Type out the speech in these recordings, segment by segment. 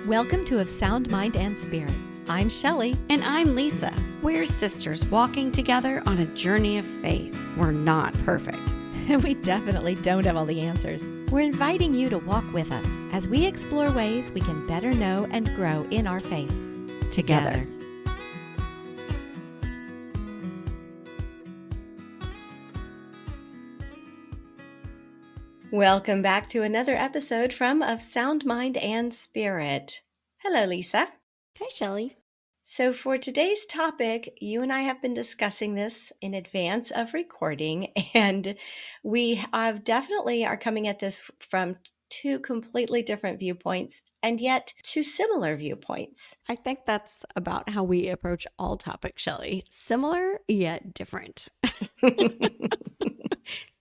Welcome to Of Sound Mind and Spirit. I'm Shelley. And I'm Lisa. We're sisters walking together on a journey of faith. We're not perfect. And we definitely don't have all the answers. We're inviting you to walk with us as we explore ways we can better know and grow in our faith together. Welcome back to another episode from Of Sound Mind and Spirit. Hello, Lisa. Hi, Shelley. So for today's topic, you and I have been discussing this in advance of recording, and we definitely are coming at this from two completely different viewpoints, and yet two similar viewpoints. I think that's about how we approach all topics, Shelley. Similar, yet different.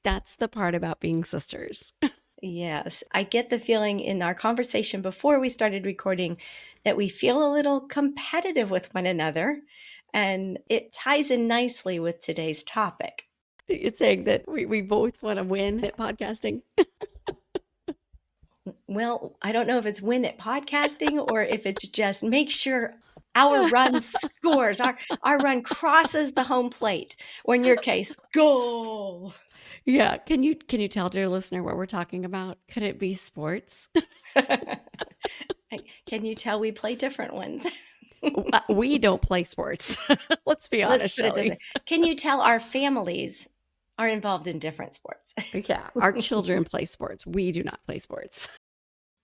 That's the part about being sisters. Yes, I get the feeling in our conversation before we started recording that we feel a little competitive with one another, and it ties in nicely with today's topic. You're saying that we both want to win at podcasting? Well, I don't know if it's win at podcasting or if it's just make sure our run scores, our run crosses the home plate, or in your case, goal. Yeah. Can you tell dear listener what we're talking about? Could it be sports? Can you tell we play different ones? We don't play sports. Let's be honest, Let's put it this way. Can you tell our families are involved in different sports? Yeah, our children play sports. We do not play sports.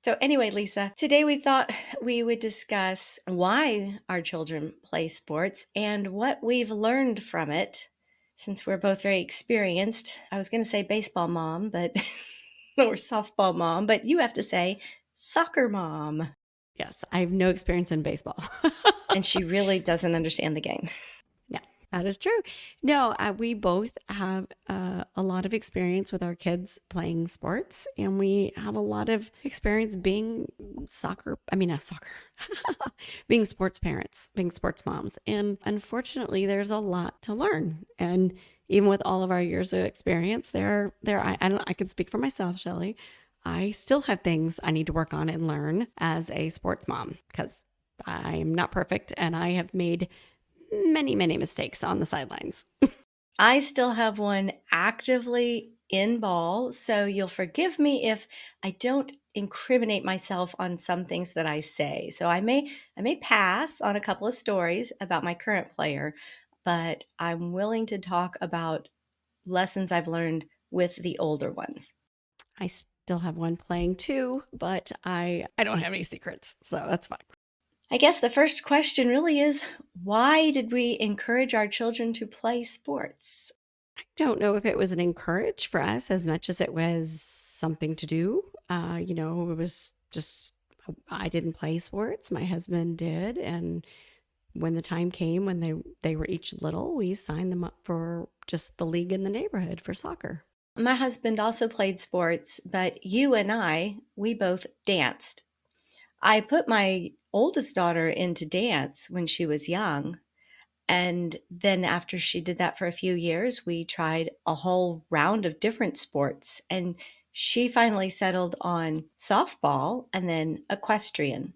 So anyway, Lisa, today we thought we would discuss why our children play sports and what we've learned from it. Since we're both very experienced, I was going to say baseball mom, but or softball mom, but you have to say soccer mom. Yes, I have no experience in baseball. And she really doesn't understand the game. Yeah, that is true. No, we both have a lot of experience with our kids playing sports, and we have a lot of experience being being sports parents, being sports moms. And unfortunately, there's a lot to learn. And even with all of our years of experience, I can speak for myself, Shelley. I still have things I need to work on and learn as a sports mom because I'm not perfect and I have made many, many mistakes on the sidelines. I still have one actively in ball, so you'll forgive me if I don't incriminate myself on some things that I say. So I may pass on a couple of stories about my current player, but I'm willing to talk about lessons I've learned with the older ones. I still have one playing too, but I don't have any secrets, so that's fine. I guess the first question really is, why did we encourage our children to play sports? I don't know if it was an encourage for us as much as it was something to do. It was just, I didn't play sports. My husband did. And when the time came when they were each little, we signed them up for just the league in the neighborhood for soccer. My husband also played sports, but you and we both danced. I put my oldest daughter into dance when she was young. And then after she did that for a few years, we tried a whole round of different sports. And she finally settled on softball and then equestrian.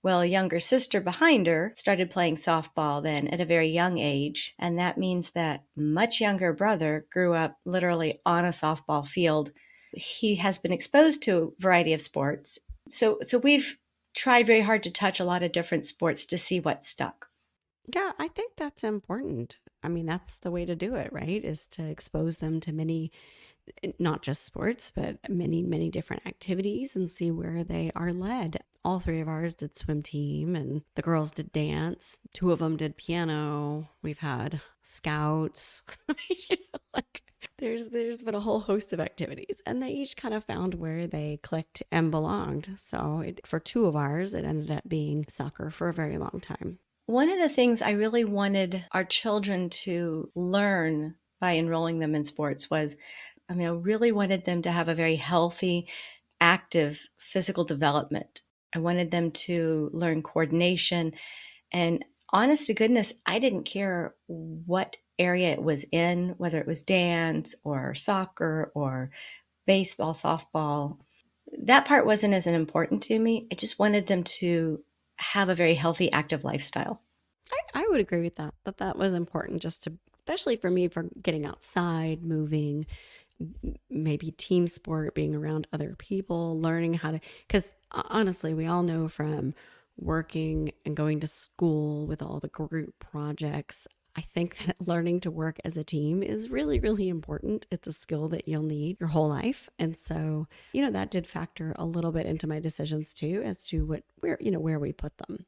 Well, a younger sister behind her started playing softball then at a very young age. And that means that much younger brother grew up literally on a softball field. He has been exposed to a variety of sports. So we've tried very hard to touch a lot of different sports to see what stuck. Yeah, I think that's important. I mean, that's the way to do it, right? Is to expose them to many, not just sports, but many, many different activities and see where they are led. All three of ours did swim team and the girls did dance. Two of them did piano. We've had scouts. There's been a whole host of activities and they each kind of found where they clicked and belonged. So for two of ours, it ended up being soccer for a very long time. One of the things I really wanted our children to learn by enrolling them in sports was, I really wanted them to have a very healthy, active physical development. I wanted them to learn coordination. And honest to goodness, I didn't care what area it was in, whether it was dance or soccer or baseball, softball. That part wasn't as important to me. I just wanted them to have a very healthy, active lifestyle. I would agree with that, that was important just to, especially for me, for getting outside, moving, maybe team sport, being around other people, learning how to, because honestly, we all know from working and going to school with all the group projects, I think that learning to work as a team is really, really important. It's a skill that you'll need your whole life. And so, that did factor a little bit into my decisions too, as to where we put them.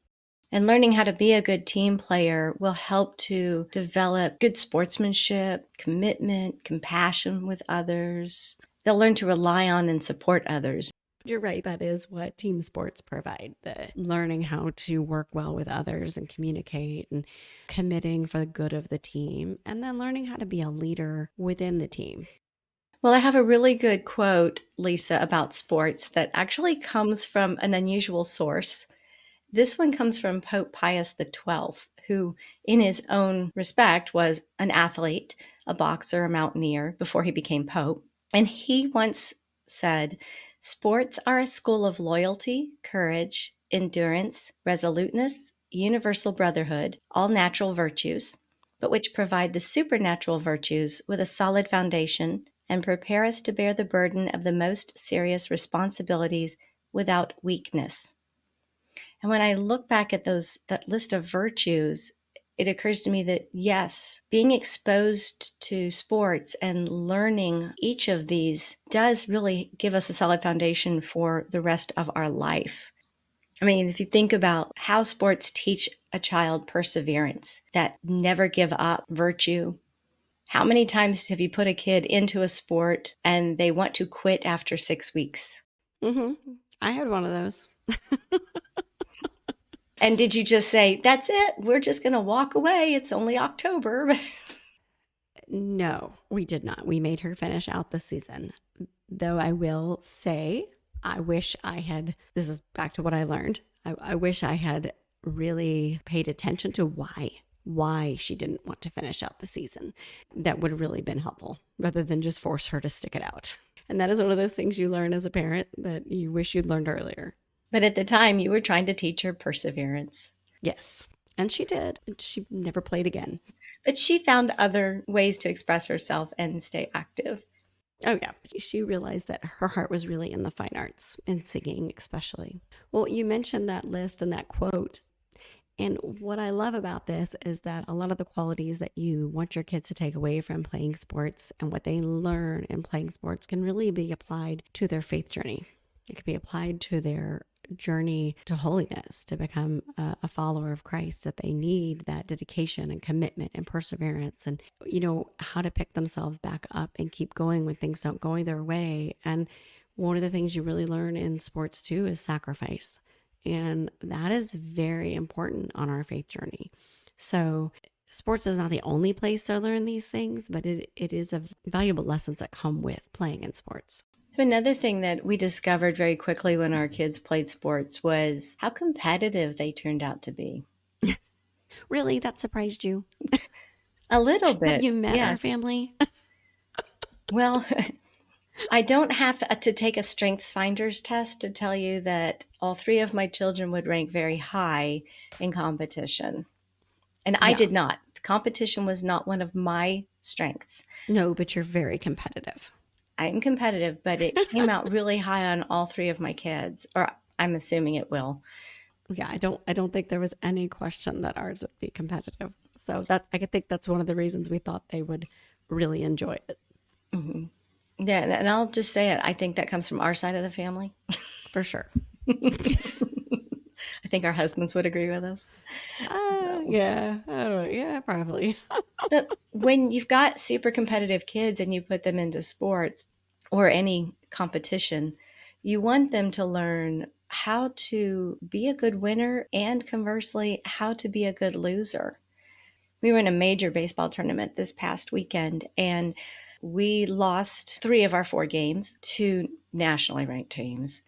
And learning how to be a good team player will help to develop good sportsmanship, commitment, compassion with others. They'll learn to rely on and support others. You're right. That is what team sports provide, the learning how to work well with others and communicate and committing for the good of the team, and then learning how to be a leader within the team. Well, I have a really good quote, Lisa, about sports that actually comes from an unusual source. This one comes from Pope Pius XII, who, in his own respect, was an athlete, a boxer, a mountaineer before he became Pope. And he once said, "Sports are a school of loyalty, courage, endurance, resoluteness, universal brotherhood, all natural virtues, but which provide the supernatural virtues with a solid foundation and prepare us to bear the burden of the most serious responsibilities without weakness." And when I look back at that list of virtues, it occurs to me that yes, being exposed to sports and learning each of these does really give us a solid foundation for the rest of our life. I mean, if you think about how sports teach a child perseverance, that never give up virtue. How many times have you put a kid into a sport and they want to quit after 6 weeks? Mm-hmm. I had one of those. And did you just say, "That's it, we're just going to walk away, it's only October"? No, we did not. We made her finish out the season. Though I will say, I wish I had, this is back to what I learned. I wish I had really paid attention to why she didn't want to finish out the season. That would have really been helpful rather than just force her to stick it out. And that is one of those things you learn as a parent that you wish you'd learned earlier. But at the time, you were trying to teach her perseverance. Yes. And she did. She never played again. But she found other ways to express herself and stay active. Oh, yeah. She realized that her heart was really in the fine arts, in singing especially. Well, you mentioned that list and that quote. And what I love about this is that a lot of the qualities that you want your kids to take away from playing sports and what they learn in playing sports can really be applied to their faith journey. It could be applied to their journey to holiness, to become a follower of Christ, that they need that dedication and commitment and perseverance, and how to pick themselves back up and keep going when things don't go their way. And one of the things you really learn in sports too is sacrifice, and that is very important on our faith journey. So sports is not the only place to learn these things, but it is a valuable lessons that come with playing in sports. Another thing that we discovered very quickly when our kids played sports was how competitive they turned out to be. Really? That surprised you? A little Have bit, you met our yes. family? Well, I don't have to take a strengths finders test to tell you that all three of my children would rank very high in competition. And I Yeah. did not. Competition was not one of my strengths. No, but you're very competitive. I am competitive, but it came out really high on all three of my kids, or I'm assuming it will. Yeah, I don't think there was any question that ours would be competitive. So that I could think that's one of the reasons we thought they would really enjoy it. Mm-hmm. Yeah, and I'll just say it. I think that comes from our side of the family. For sure. I think our husbands would agree with us. No. Yeah. I don't know. Yeah, probably. But when you've got super competitive kids and you put them into sports or any competition, you want them to learn how to be a good winner and conversely, how to be a good loser. We were in a major baseball tournament this past weekend and we lost 3 of our 4 games to nationally ranked teams.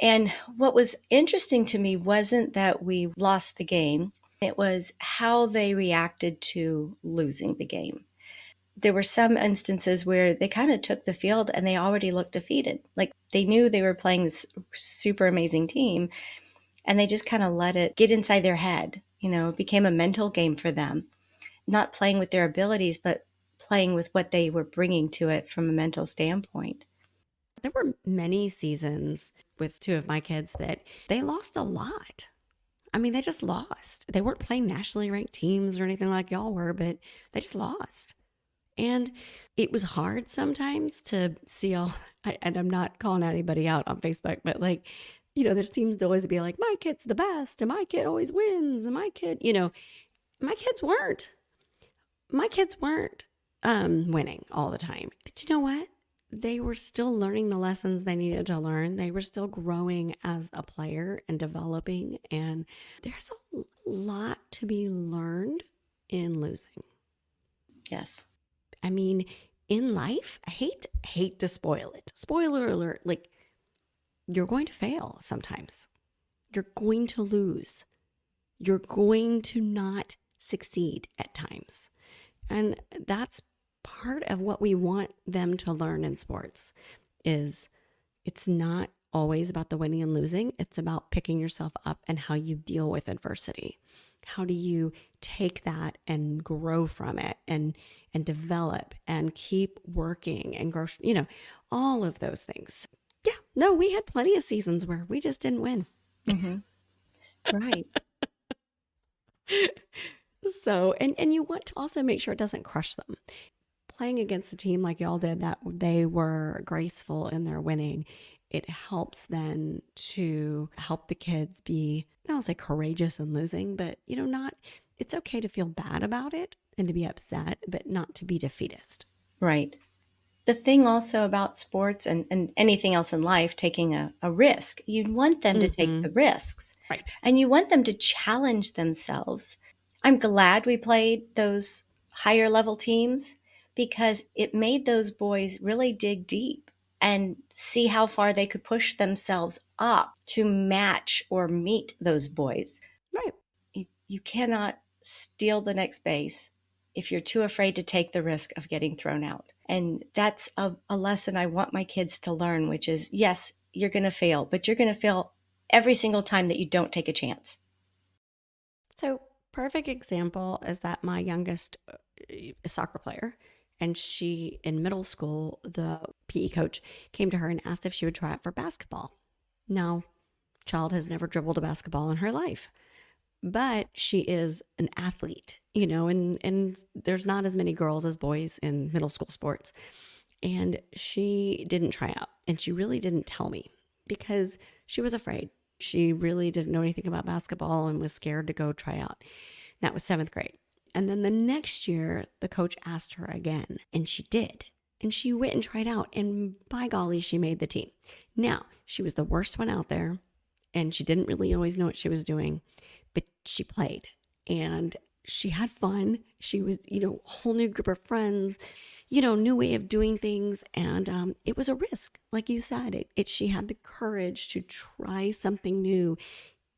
And what was interesting to me wasn't that we lost the game, it was how they reacted to losing the game. There were some instances where they kind of took the field and they already looked defeated. Like they knew they were playing this super amazing team and they just kind of let it get inside their head. It became a mental game for them, not playing with their abilities, but playing with what they were bringing to it from a mental standpoint. There were many seasons with two of my kids that they lost a lot. I mean, they just lost. They weren't playing nationally ranked teams or anything like y'all were, but they just lost. And it was hard sometimes to see and I'm not calling anybody out on Facebook, but like, there seems to always be like, my kid's the best and my kid always wins. And my kid, my kids weren't. My kids weren't winning all the time. But you know what? They were still learning the lessons they needed to learn. They were still growing as a player and developing. And there's a lot to be learned in losing. Yes. I mean, in life, I hate to spoil it. Spoiler alert, like you're going to fail sometimes. You're going to lose. You're going to not succeed at times. And that's part of what we want them to learn in sports is it's not always about the winning and losing. It's about picking yourself up and how you deal with adversity. How do you take that and grow from it and develop and keep working and grow, all of those things. Yeah, no, we had plenty of seasons where we just didn't win. Mm-hmm. Right. So, and you want to also make sure it doesn't crush them. Playing against a team like y'all did, that they were graceful in their winning, it helps then to help the kids be, I don't say courageous in losing, but it's okay to feel bad about it and to be upset, but not to be defeatist. Right. The thing also about sports and anything else in life, taking a risk, you want them to take the risks. Right. And you want them to challenge themselves. I'm glad we played those higher level teams because it made those boys really dig deep and see how far they could push themselves up to match or meet those boys. Right. You cannot steal the next base if you're too afraid to take the risk of getting thrown out. And that's a lesson I want my kids to learn, which is, yes, you're going to fail, but you're going to fail every single time that you don't take a chance. So, perfect example is that my youngest soccer player, and she in middle school, the PE coach came to her and asked if she would try out for basketball. Now, child has never dribbled a basketball in her life, but she is an athlete, and there's not as many girls as boys in middle school sports. And she didn't try out, and she really didn't tell me because she was afraid. She really didn't know anything about basketball and was scared to go try out. That was 7th grade. And then the next year, the coach asked her again, and she did. And she went and tried out, and by golly, she made the team. Now, she was the worst one out there, and she didn't really always know what she was doing, but she played, and she had fun. She was, a whole new group of friends, new way of doing things. And it was a risk. Like you said, she had the courage to try something new,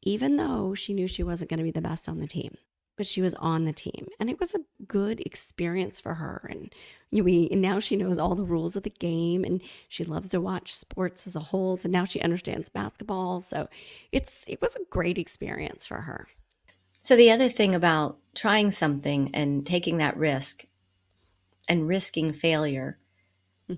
even though she knew she wasn't going to be the best on the team. But she was on the team, and it was a good experience for her. And now she knows all the rules of the game, and she loves to watch sports as a whole. So now she understands basketball. So it was a great experience for her. So the other thing about trying something and taking that risk and risking failure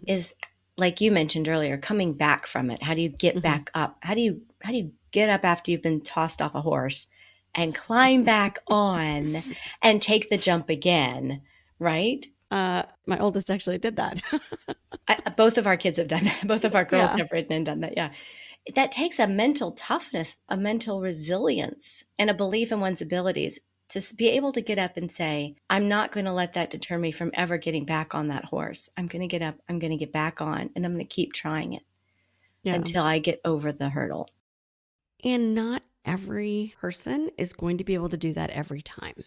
is, like you mentioned earlier, coming back from it. How do you get back up? How do you get up after you've been tossed off a horse and climb back on and take the jump again, right? My oldest actually did that. Both of our kids have done that. Both of our girls Yeah. have ridden and done that. Yeah. That takes a mental toughness, a mental resilience, and a belief in one's abilities to be able to get up and say, I'm not going to let that deter me from ever getting back on that horse. I'm going to get up, I'm going to get back on, and I'm going to keep trying it Yeah. until I get over the hurdle. And not every person is going to be able to do that every time.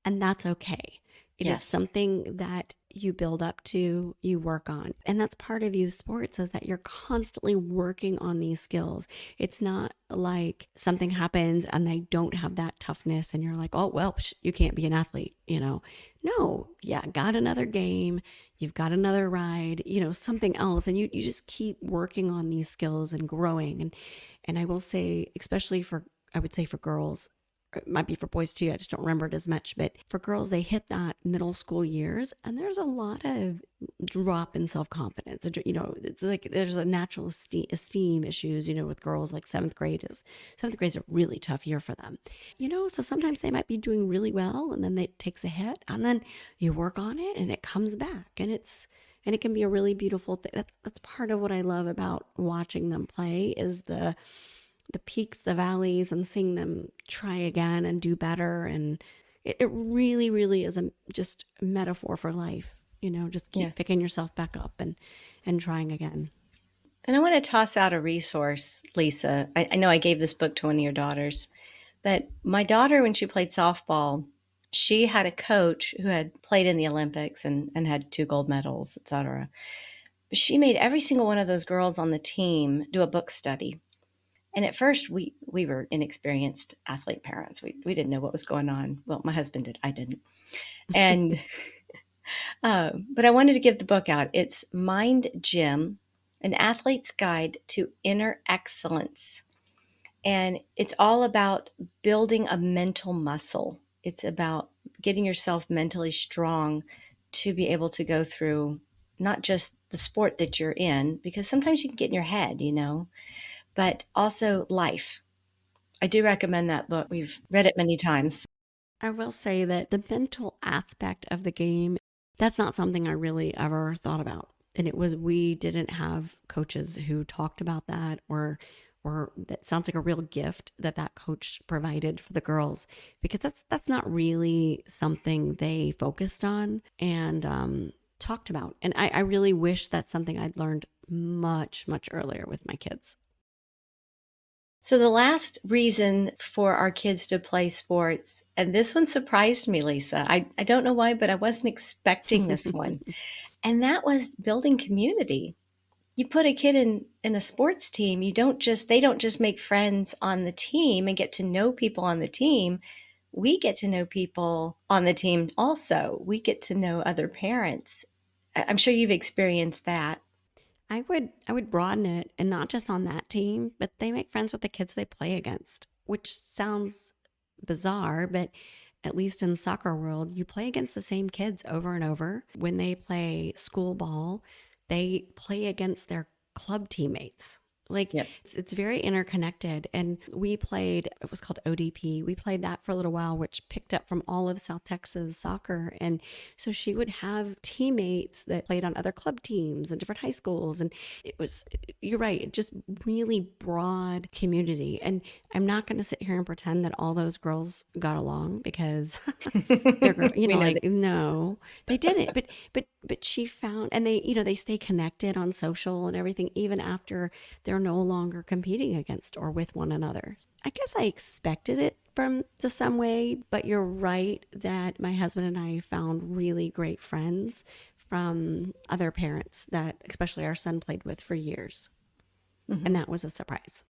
And that's okay. It is something that you build up to, you work on. And that's part of youth sports, is that you're constantly working on these skills. It's not like something happens and they don't have that toughness and you're like, oh, well, you can't be an athlete, No, yeah, got another game, you've got another ride, something else. And you just keep working on these skills and growing. And I will say, especially for I would say for girls, it might be for boys too. I just don't remember it as much. But for girls, they hit that middle school years, and there's a lot of drop in self confidence. It's like there's a natural esteem issues. With girls, like seventh grade is a really tough year for them. So sometimes they might be doing really well, and then it takes a hit, and then you work on it, and it comes back, and it can be a really beautiful thing. That's part of what I love about watching them play is the peaks, the valleys, and seeing them try again and do better. And it really, really is just a metaphor for life. Just keep Yes. picking yourself back up and trying again. And I want to toss out a resource, Lisa. I know I gave this book to one of your daughters, but my daughter, when she played softball, she had a coach who had played in the Olympics and had 2 gold medals, etc. But she made every single one of those girls on the team do a book study. And at first, we were inexperienced athlete parents. We didn't know what was going on. Well, my husband did. I didn't. And but I wanted to give the book out. It's Mind Gym, an athlete's guide to inner excellence. And it's all about building a mental muscle. It's about getting yourself mentally strong to be able to go through not just the sport that you're in, because sometimes you can get in your head, but also life. I do recommend that book. We've read it many times. I will say that the mental aspect of the game, that's not something I really ever thought about. And we didn't have coaches who talked about that, or that sounds like a real gift that coach provided for the girls, because that's not really something they focused on and talked about. And I really wish that's something I'd learned much, much earlier with my kids. So, the last reason for our kids to play sports, and this one surprised me, Lisa. I don't know why, but I wasn't expecting this one. And that was building community. You put a kid in a sports team, they don't just make friends on the team and get to know people on the team. We get to know people on the team also. We get to know other parents. I'm sure you've experienced that. I would broaden it, and not just on that team, but they make friends with the kids they play against, which sounds bizarre, but at least in the soccer world, you play against the same kids over and over. When they play school ball, they play against their club teammates. Like Yep. it's very interconnected. And we played, it was called ODP. We played that for a little while, which picked up from all of South Texas soccer. And so she would have teammates that played on other club teams and different high schools. And you're right, just really broad community. And I'm not going to sit here and pretend that all those girls got along, because they're We know like, that. no, they didn't. But she found, and they stay connected on social and everything, even after they're no longer competing against or with one another. I guess I expected it from to some way, but you're right that my husband and I found really great friends from other parents that especially our son played with for years. And Mhm. that was a surprise.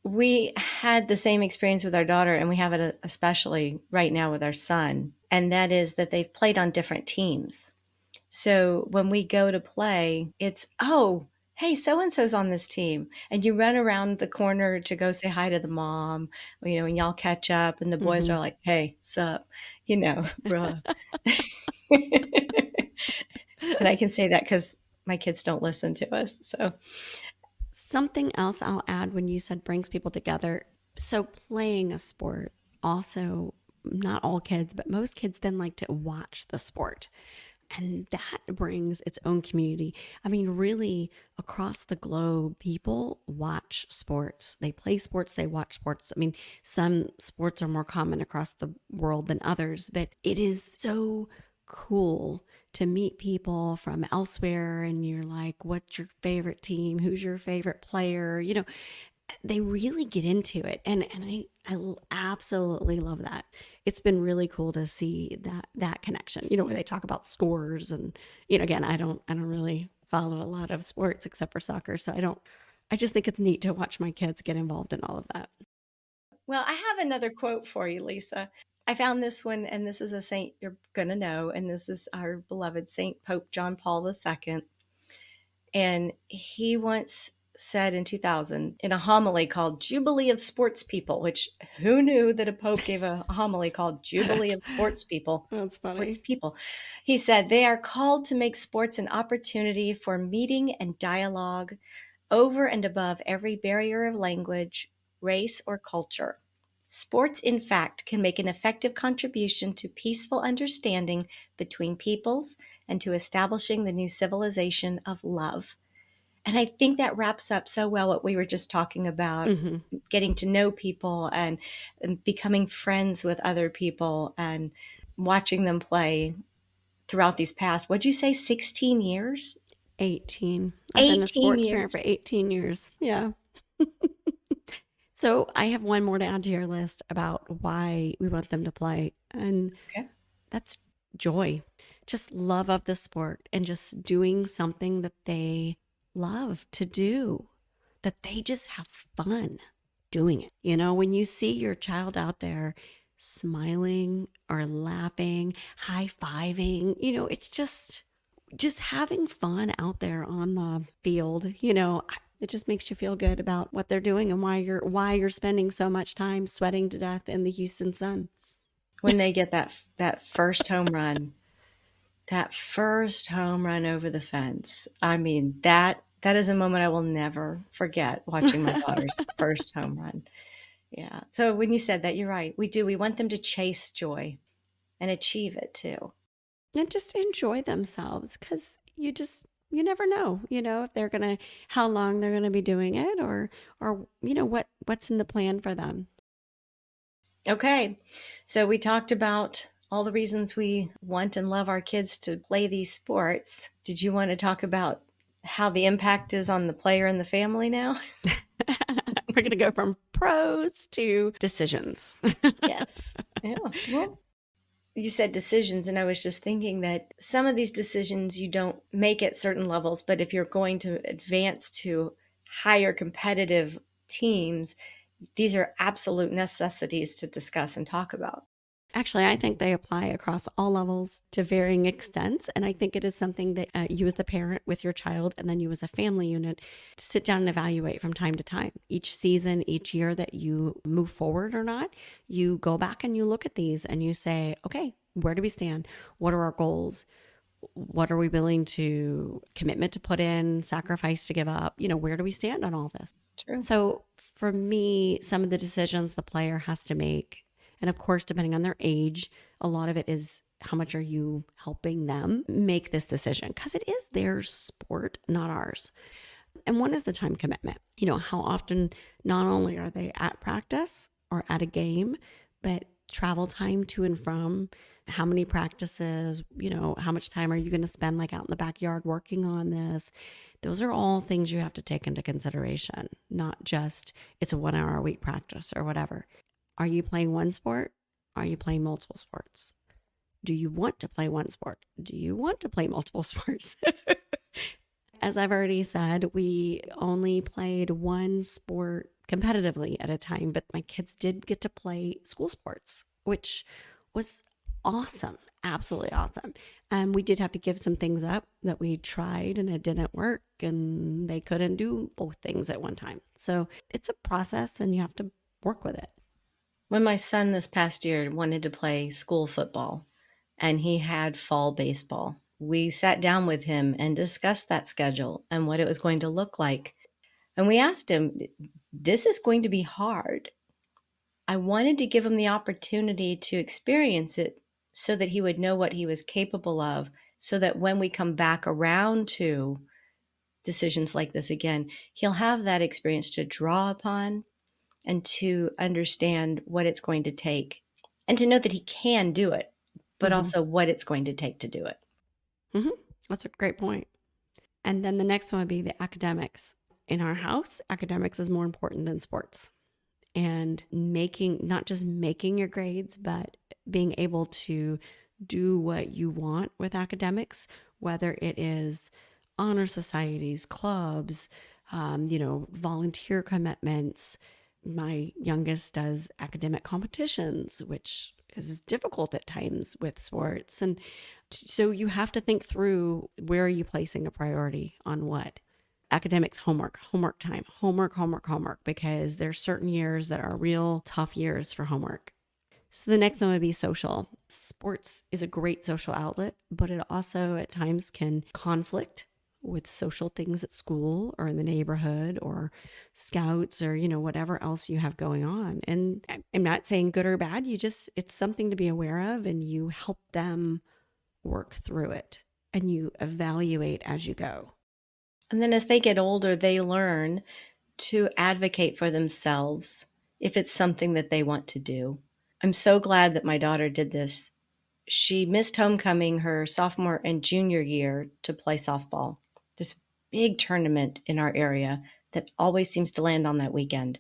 We had the same experience with our daughter, and we have it especially right now with our son. And that is that they've played on different teams. So when we go to play, it's, oh, hey, so and so's on this team. And you run around the corner to go say hi to the mom, and y'all catch up, and the boys Mm-hmm. are like, hey, sup, bruh. And I can say that because my kids don't listen to us. So, Something else I'll add when you said brings people together. So, playing a sport also, not all kids, but most kids then like to watch the sport. And that brings its own community. I mean, really, across the globe, people watch sports. They play sports, they watch sports. I mean, some sports are more common across the world than others, but it is so cool to meet people from elsewhere, and you're like, what's your favorite team? Who's your favorite player? They really get into it, and I absolutely love that. It's been really cool to see that connection, where they talk about scores. And again, I don't really follow a lot of sports except for soccer, so I just think it's neat to watch my kids get involved in all of that. well, I have another quote for you, Lisa. I found this one, and this is a saint you're going to know, and this is our beloved Saint Pope John Paul II. And he once said in 2000 in a homily called Jubilee of Sports People, which who knew that a pope gave a homily called Jubilee of Sports People? That's Sports funny. people. He said they are called to make sports an opportunity for meeting and dialogue over and above every barrier of language, race, or culture. Sports, in fact, can make an effective contribution to peaceful understanding between peoples and to establishing the new civilization of love. And I think that wraps up so well what we were just talking about, Hmm. getting to know people and becoming friends with other people and watching them play throughout these past, what'd you say, 16 years? 18. I've been a 18 sports parent for years. 18 years. Yeah. So I have one more to add to your list about why we want them to play. And Okay. that's joy, just love of the sport and just doing something that they love to do, that they just have fun doing it. You know, when you see your child out there smiling or laughing, high fiving, it's just having fun out there on the field, it just makes you feel good about what they're doing and why you're spending so much time sweating to death in the Houston sun. When they get that first home run, that first home run over the fence. I mean, that is a moment I will never forget, watching my daughter's first home run. Yeah. So when you said that, you're right. We do. We want them to chase joy and achieve it too. And just enjoy themselves because you never know, if they're gonna how long they're gonna be doing it or what's in the plan for them. Okay. So we talked about all the reasons we want and love our kids to play these sports. Did you want to talk about how the impact is on the player and the family now? We're gonna go from pros to decisions. Yes. Yeah. Well, you said decisions, and I was just thinking that some of these decisions you don't make at certain levels, but if you're going to advance to higher competitive teams, these are absolute necessities to discuss and talk about. Actually, I think they apply across all levels to varying extents. And I think it is something that you, as the parent with your child, and then you, as a family unit, sit down and evaluate from time to time. Each season, each year that you move forward or not, you go back and you look at these and you say, okay, where do we stand? What are our goals? What are we willing to commitment to put in, sacrifice to give up? Where do we stand on all this? True. So for me, some of the decisions the player has to make, and of course, depending on their age, a lot of it is how much are you helping them make this decision? Because it is their sport, not ours. And one is the time commitment. How often not only are they at practice or at a game, but travel time to and from, how many practices, how much time are you going to spend like out in the backyard working on this? Those are all things you have to take into consideration, not just it's a 1 hour a week practice or whatever. Are you playing one sport? Are you playing multiple sports? Do you want to play one sport? Do you want to play multiple sports? As I've already said, we only played one sport competitively at a time, but my kids did get to play school sports, which was awesome. Absolutely awesome. And we did have to give some things up that we tried and it didn't work and they couldn't do both things at one time. So it's a process and you have to work with it. When my son this past year wanted to play school football and he had fall baseball, we sat down with him and discussed that schedule and what it was going to look like. And we asked him, this is going to be hard. I wanted to give him the opportunity to experience it so that he would know what he was capable of, so that when we come back around to decisions like this again, he'll have that experience to draw upon and to understand what it's going to take and to know that he can do it, but Mm-hmm. also what it's going to take to do it. Mm-hmm. That's a great point. And then the next one would be the academics. In our house, academics is more important than sports. And making, not just making your grades, but being able to do what you want with academics, whether it is honor societies, clubs, volunteer commitments. My youngest does academic competitions, which is difficult at times with sports. And so you have to think through, where are you placing a priority on what? academics, homework time, homework, because there's certain years that are real tough years for homework. So the next one would be social. Sports is a great social outlet, but it also at times can conflict with social things at school or in the neighborhood or scouts or, whatever else you have going on. And I'm not saying good or bad. It's something to be aware of, and you help them work through it and you evaluate as you go. And then as they get older, they learn to advocate for themselves if it's something that they want to do. I'm so glad that my daughter did this. She missed homecoming her sophomore and junior year to play softball. There's a big tournament in our area that always seems to land on that weekend.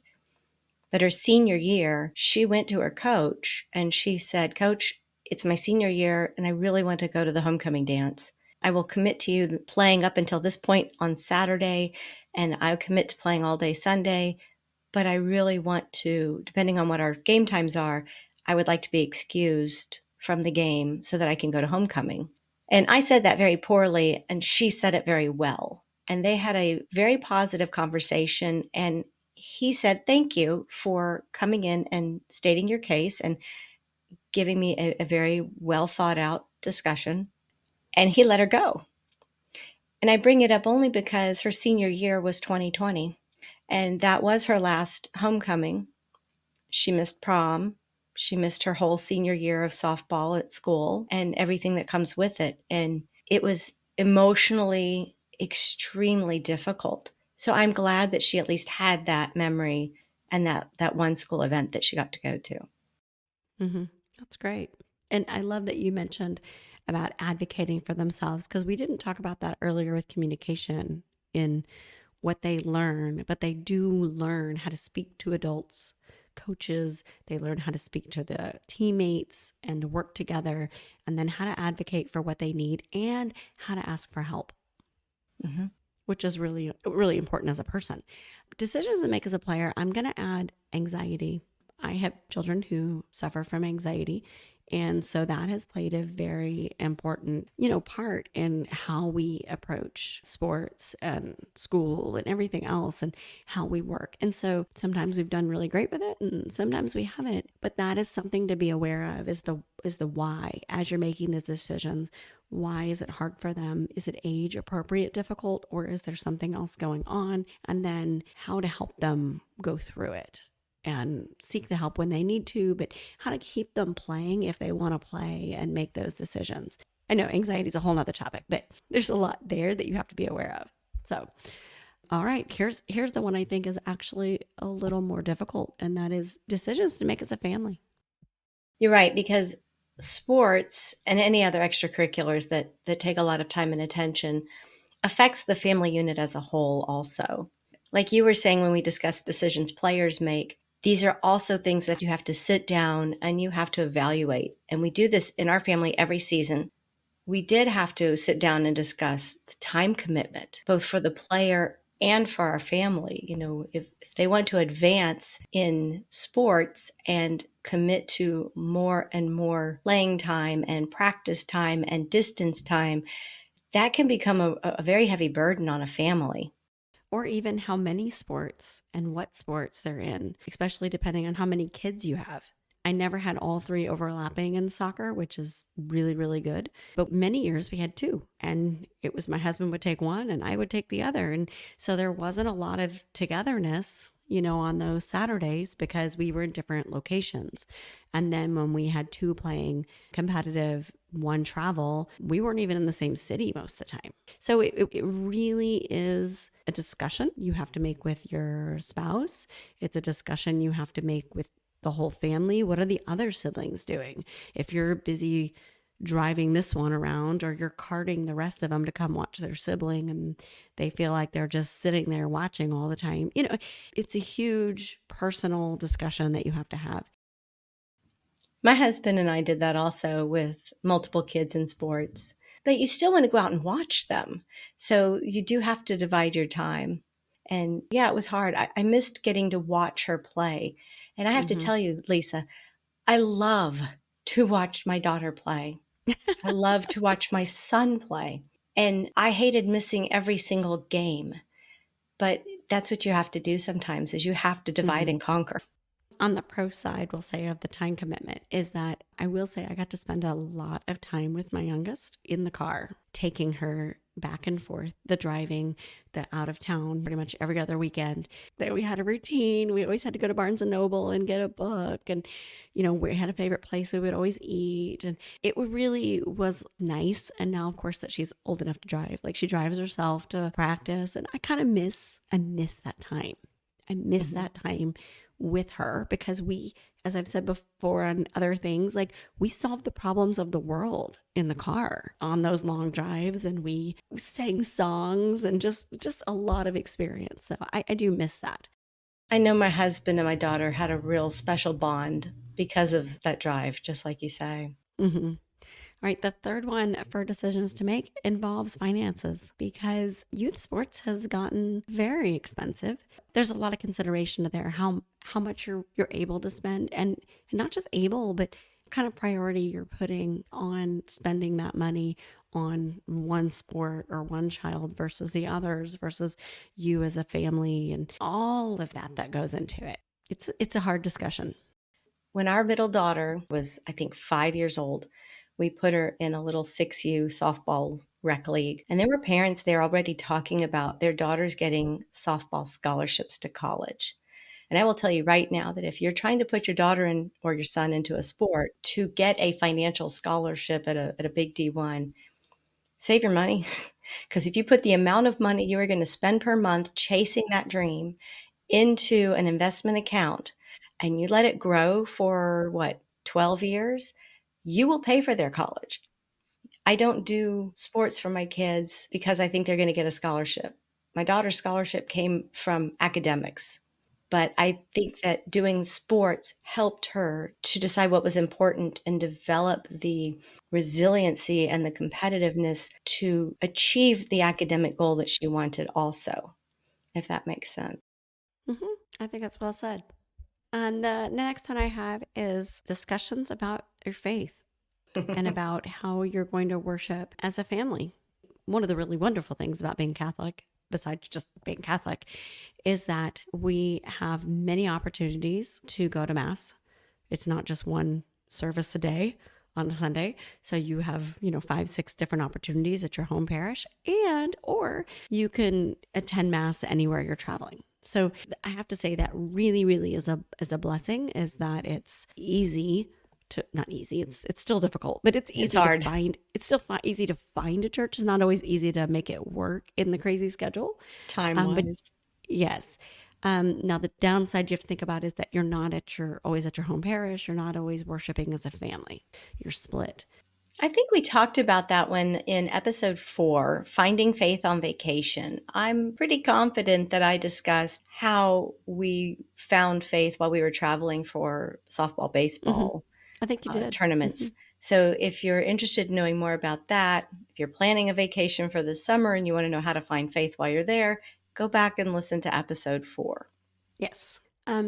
But her senior year, she went to her coach and she said, Coach, it's my senior year and I really want to go to the homecoming dance. I will commit to you playing up until this point on Saturday, and I'll commit to playing all day Sunday. But I really want to, depending on what our game times are, I would like to be excused from the game so that I can go to homecoming. And I said that very poorly, and she said it very well. And they had a very positive conversation. And he said, Thank you for coming in and stating your case and giving me a very well thought out discussion. And he let her go. And I bring it up only because her senior year was 2020. And that was her last homecoming. She missed prom. She missed her whole senior year of softball at school and everything that comes with it. And it was emotionally extremely difficult. So I'm glad that she at least had that memory and that one school event that she got to go to. Mm-hmm. That's great. And I love that you mentioned about advocating for themselves, because we didn't talk about that earlier with communication in what they learn, but they do learn how to speak to adults, coaches. They learn how to speak to the teammates and work together, and then how to advocate for what they need and how to ask for help, Mm-hmm. which is really, really important as a person. Decisions to make as a player, I'm going to add anxiety. I have children who suffer from anxiety. And so that has played a very important, part in how we approach sports and school and everything else and how we work. And so sometimes we've done really great with it and sometimes we haven't. But that is something to be aware of, is the why as you're making these decisions. Why is it hard for them? Is it age appropriate difficult, or is there something else going on? And then how to help them go through it and seek the help when they need to, but how to keep them playing if they want to play and make those decisions. I know anxiety is a whole nother topic, but there's a lot there that you have to be aware of. So, all right, here's the one I think is actually a little more difficult, and that is decisions to make as a family. You're right, because sports and any other extracurriculars that take a lot of time and attention affects the family unit as a whole also. Like you were saying when we discussed decisions players make, these are also things that you have to sit down and you have to evaluate. And we do this in our family every season. We did have to sit down and discuss the time commitment, both for the player and for our family. If they want to advance in sports and commit to more and more playing time and practice time and distance time, that can become a very heavy burden on a family. Or even how many sports and what sports they're in, especially depending on how many kids you have. I never had all three overlapping in soccer, which is really, really good. But many years we had two, and it was my husband would take one and I would take the other. And so there wasn't a lot of togetherness, on those Saturdays because we were in different locations. And then when we had two playing competitive, one travel, we weren't even in the same city most of the time. So it really is a discussion you have to make with your spouse. It's a discussion you have to make with the whole family. What are the other siblings doing? If you're busy driving this one around, or you're carting the rest of them to come watch their sibling and they feel like they're just sitting there watching all the time, it's a huge personal discussion that you have to have. My husband and I did that also with multiple kids in sports, but you still want to go out and watch them. So you do have to divide your time. And yeah, it was hard. I missed getting to watch her play. And I have to Mm-hmm. tell you, Lisa, I love to watch my daughter play. I love to watch my son play. And I hated missing every single game. But that's what you have to do sometimes, is you have to divide Mm-hmm. and conquer. On the pro side, we'll say, of the time commitment is that I will say I got to spend a lot of time with my youngest in the car, taking her back and forth, the driving, the out of town, pretty much every other weekend. That we had a routine. We always had to go to Barnes and Noble and get a book, and we had a favorite place we would always eat, and it really was nice. And now, of course, that she's old enough to drive, like she drives herself to practice, and I miss that time. I miss Mhm. that time with her because we, as I've said before on other things, like we solved the problems of the world in the car on those long drives, and we sang songs and just a lot of experience. So I do miss that. I know my husband and my daughter had a real special bond because of that drive, just like you say. Mm-hmm. All right, the third one for decisions to make involves finances because youth sports has gotten very expensive. There's a lot of consideration there how much you're able to spend, and not just able, but kind of priority you're putting on spending that money on one sport or one child versus the others versus you as a family and all of that goes into it. It's a hard discussion. When our middle daughter was, I think, 5 years old, we put her in a little 6U softball rec league. And there were parents there already talking about their daughters getting softball scholarships to college. And I will tell you right now that if you're trying to put your daughter in or your son into a sport to get a financial scholarship at a big D1, save your money. Because if you put the amount of money you are going to spend per month chasing that dream into an investment account and you let it grow for what, 12 years, you will pay for their college. I don't do sports for my kids because I think they're going to get a scholarship. My daughter's scholarship came from academics, but I think that doing sports helped her to decide what was important and develop the resiliency and the competitiveness to achieve the academic goal that she wanted also, if that makes sense. Hmm. I think that's well said. And the next one I have is discussions about your faith and about how you're going to worship as a family. One of the really wonderful things about being Catholic, besides just being Catholic, is that we have many opportunities to go to Mass. It's not just one service a day on a Sunday. So you have, 5, 6 different opportunities at your home parish, and or you can attend Mass anywhere you're traveling. So I have to say that really, really is a blessing, is that it's easy to, not easy, it's still difficult, but it's It's easy to hard find. It's still easy to find a church. It's not always easy to make it work in the crazy schedule. But time-wise. yes. Now the downside you have to think about is that you're not always at your home parish. You're not always worshiping as a family. You're split. I think we talked about that one in episode 4, Finding Faith on Vacation. I'm pretty confident that I discussed how we found faith while we were traveling for softball, Hmm. baseball I think you did. Hmm. tournaments. So if you're interested in knowing more about that, if you're planning a vacation for the summer and you want to know how to find faith while you're there, go back and listen to episode 4. Yes.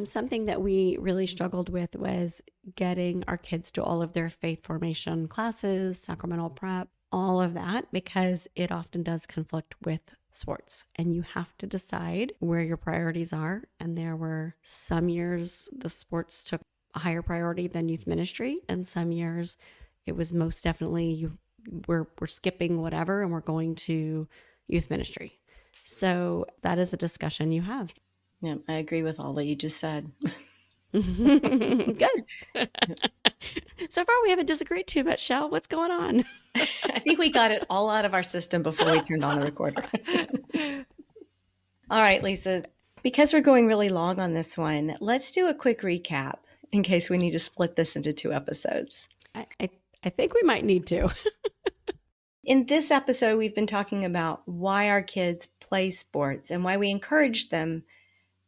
Something that we really struggled with was getting our kids to all of their faith formation classes, sacramental prep, all of that, because it often does conflict with sports. And you have to decide where your priorities are. And there were some years the sports took a higher priority than youth ministry, and some years it was most definitely we're skipping whatever and we're going to youth ministry. So that is a discussion you have. Yeah, I agree with all that you just said. Good. So far, we haven't disagreed too much, Shell. What's going on? I think we got it all out of our system before we turned on the recorder. All right, Lisa, because we're going really long on this one, let's do a quick recap in case we need to split this into 2 episodes. I, I, I think we might need to. In this episode, we've been talking about why our kids play sports and why we encourage them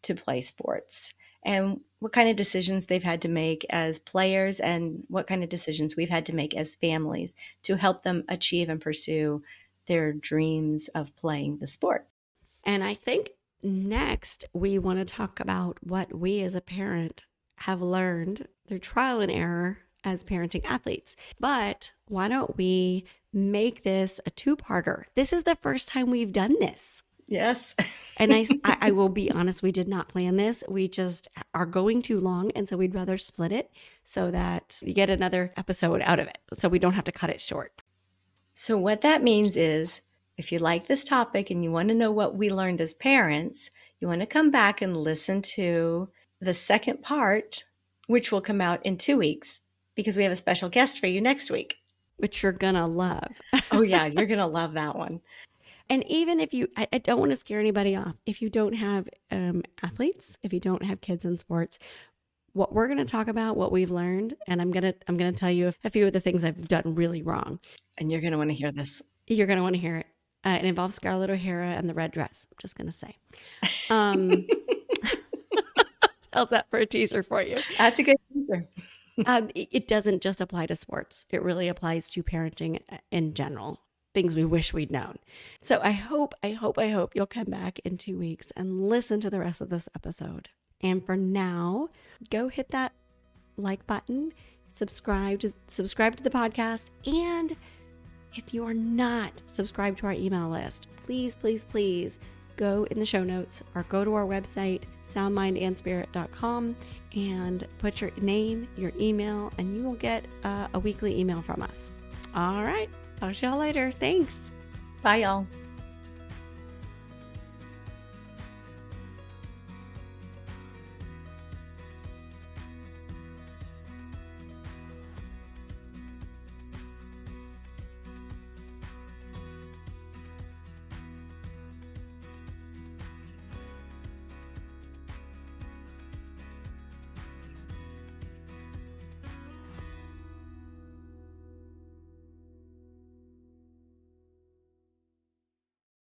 to play sports and what kind of decisions they've had to make as players and what kind of decisions we've had to make as families to help them achieve and pursue their dreams of playing the sport. And I think next we want to talk about what we as a parent have learned through trial and error as parenting athletes. But why don't we make this a two-parter? This is the first time we've done this. Yes. And I will be honest, we did not plan this. We just are going too long. And so we'd rather split it so that you get another episode out of it. So we don't have to cut it short. So, what that means is if you like this topic and you want to know what we learned as parents, you want to come back and listen to the second part, which will come out in 2 weeks because we have a special guest for you next week. Which you're going to love. Oh, yeah, you're going to love that one. And even if I don't want to scare anybody off, if you don't have athletes, if you don't have kids in sports, what we're going to talk about, what we've learned, and I'm going to tell you a few of the things I've done really wrong. And you're going to want to hear this. You're going to want to hear it. It involves Scarlett O'Hara and the red dress. I'm just going to say. How's that for a teaser for you? That's a good teaser. It doesn't just apply to sports. It really applies to parenting in general. Things we wish we'd known. So I hope you'll come back in 2 weeks and listen to the rest of this episode. And for now, go hit that like button, subscribe to the podcast, and if you are not subscribed to our email list, please go in the show notes or go to our website, soundmindandspirit.com, and put your name, your email, and you will get a weekly email from us. All right. Talk to y'all later. Thanks. Bye, y'all.